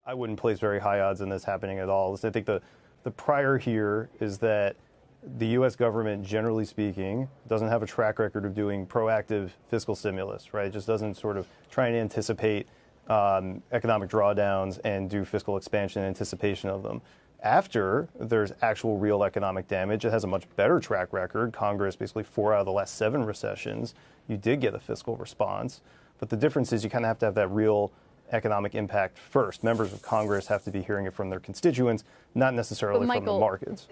I wouldn't place very high odds in this happening at all. So I think the prior here is that the U.S. government, generally speaking, doesn't have a track record of doing proactive fiscal stimulus, right? It just doesn't sort of try and anticipate economic drawdowns and do fiscal expansion in anticipation of them. After there's actual real economic damage, it has a much better track record. Congress, basically 4 out of the last 7 recessions, you did get a fiscal response. But the difference is you kind of have to have that real economic impact first. Members of Congress have to be hearing it from their constituents, not necessarily from the markets.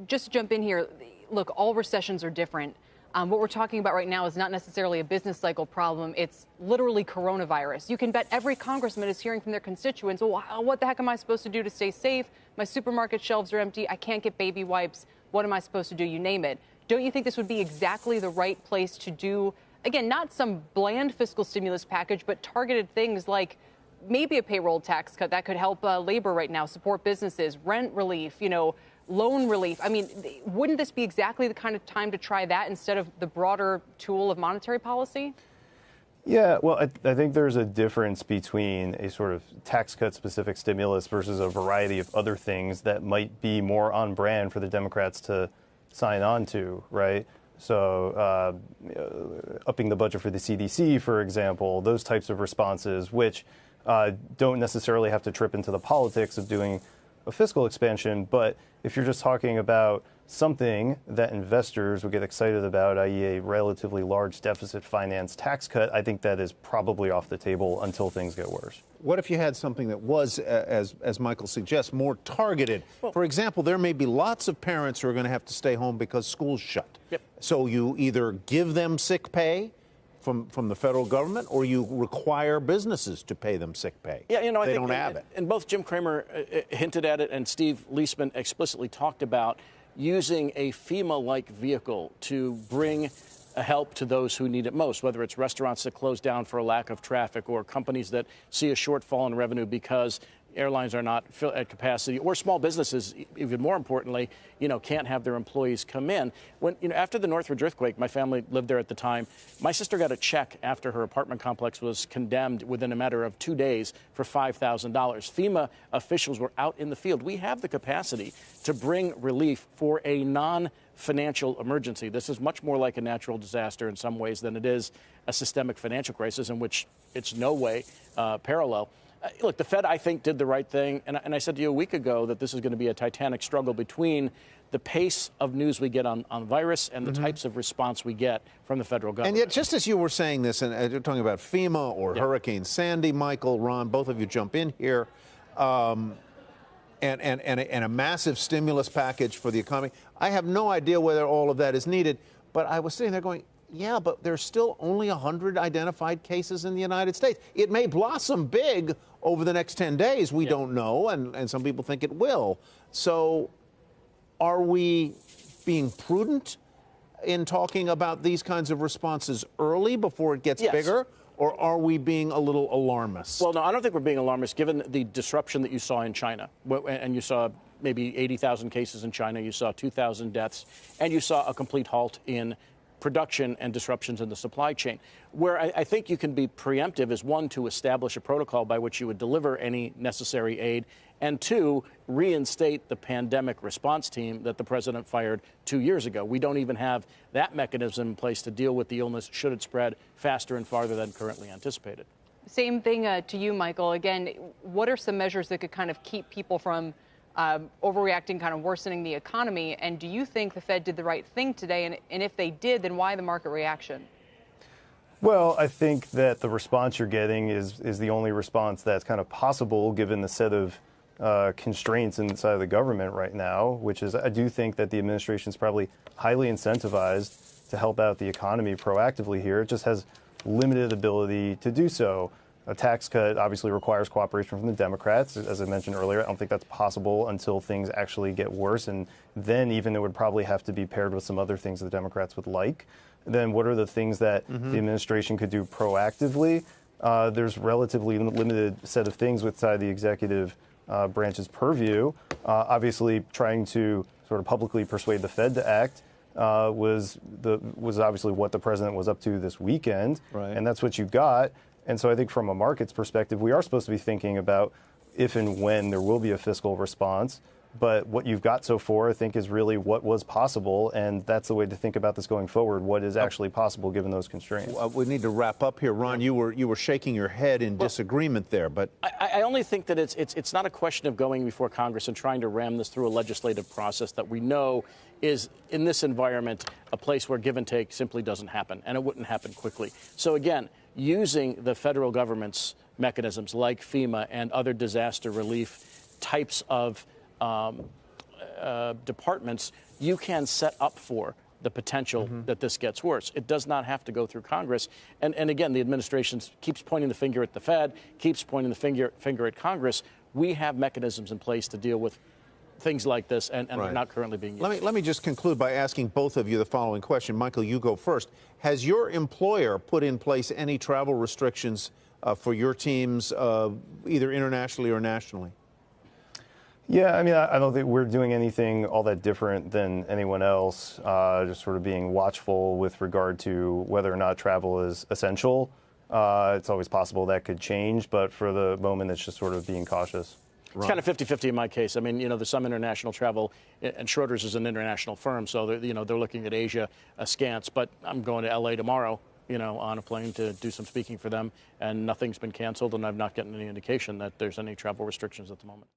Just to jump in here, look, all recessions are different. What we're talking about right now is not necessarily a business cycle problem. It's literally coronavirus. You can bet every congressman is hearing from their constituents, well, what the heck am I supposed to do to stay safe? My supermarket shelves are empty. I can't get baby wipes. What am I supposed to do? You name it. Don't you think this would be exactly the right place to do, again, not some bland fiscal stimulus package, but targeted things like maybe a payroll tax cut that could help labor right now, support businesses, rent relief, loan relief. I mean, wouldn't this be exactly the kind of time to try that instead of the broader tool of monetary policy? Yeah, well, I think there's a difference between a sort of tax cut specific stimulus versus a variety of other things that might be more on brand for the Democrats to sign on to, right? So upping the budget for the CDC, for example, those types of responses, which don't necessarily have to trip into the politics of doing a fiscal expansion. But if you're just talking about something that investors would get excited about, i.e. a relatively large deficit finance tax cut, I think that is probably off the table until things get worse. What if you had something that was, as Michael suggests, more targeted? Well, for example, there may be lots of parents who are going to have to stay home because school's shut. Yep. So you either give them sick pay from the federal government, or you require businesses to pay them sick pay. Yeah, I they think don't have it. And both Jim Cramer hinted at it, and Steve Leisman explicitly talked about using a FEMA-like vehicle to bring help to those who need it most, whether it's restaurants that close down for a lack of traffic or companies that see a shortfall in revenue because airlines are not at capacity, or small businesses, even more importantly, can't have their employees come in. When, after the Northridge earthquake, my family lived there at the time. My sister got a check after her apartment complex was condemned within a matter of 2 days for $5,000. FEMA officials were out in the field. We have the capacity to bring relief for a non-financial emergency. This is much more like a natural disaster in some ways than it is a systemic financial crisis, in which it's no way parallel. Look, the Fed, I think, did the right thing. And I said to you a week ago that this is going to be a titanic struggle between the pace of news we get on virus and the types of response we get from the federal government. And yet, just as you were saying this, and you're talking about FEMA or Hurricane Sandy, Michael, Ron, both of you jump in here, and a massive stimulus package for the economy. I have no idea whether all of that is needed, but I was sitting there going, yeah, but there's still only 100 identified cases in the United States. It may blossom big over the next 10 days. We don't know, and some people think it will. So are we being prudent in talking about these kinds of responses early before it gets bigger? Or are we being a little alarmist? Well, no, I don't think we're being alarmist, given the disruption that you saw in China. And you saw maybe 80,000 cases in China. You saw 2,000 deaths. And you saw a complete halt in production and disruptions in the supply chain. Where I think you can be preemptive is, one, to establish a protocol by which you would deliver any necessary aid, and two, reinstate the pandemic response team that the president fired 2 years ago. We don't even have that mechanism in place to deal with the illness should it spread faster and farther than currently anticipated. Same thing to you, Michael. Again, what are some measures that could kind of keep people from overreacting, kind of worsening the economy? And do you think the Fed did the right thing today? And if they did, then why the market reaction? Well, I think that the response you're getting is the only response that's kind of possible given the set of constraints inside of the government right now, which is, I do think that the administration is probably highly incentivized to help out the economy proactively here. It just has limited ability to do so. A tax cut obviously requires cooperation from the Democrats. As I mentioned earlier, I don't think that's possible until things actually get worse. And then even it would probably have to be paired with some other things the Democrats would like. Then what are the things that the administration could do proactively? There's relatively limited set of things inside the executive branch's purview. Obviously, trying to sort of publicly persuade the Fed to act was obviously what the president was up to this weekend. Right. And that's what you got. And so I think from a market's perspective, we are supposed to be thinking about, if and when there will be a fiscal response. But what you've got so far, I think, is really what was possible, and that's the way to think about this going forward. What is actually possible given those constraints? We need to wrap up here, Ron. You were shaking your head in disagreement there, but I only think that it's not a question of going before Congress and trying to ram this through a legislative process that we know is, in this environment, a place where give and take simply doesn't happen, and it wouldn't happen quickly. So again, using the federal government's mechanisms like FEMA and other disaster relief types of departments, you can set up for the potential that this gets worse. It does not have to go through Congress. And again, the administration keeps pointing the finger at the Fed, keeps pointing the finger at Congress. We have mechanisms in place to deal with things like this, and they're not currently being used. Let me just conclude by asking both of you the following question. Michael, you go first. Has your employer put in place any travel restrictions for your teams, either internationally or nationally? Yeah, I mean, I don't think we're doing anything all that different than anyone else, just sort of being watchful with regard to whether or not travel is essential. It's always possible that could change, but for the moment, it's just sort of being cautious. It's kind of 50-50 in my case. I mean, there's some international travel, and Schroders is an international firm, so they're looking at Asia askance. But I'm going to L.A. tomorrow, on a plane to do some speaking for them, and nothing's been canceled, and I've not gotten any indication that there's any travel restrictions at the moment.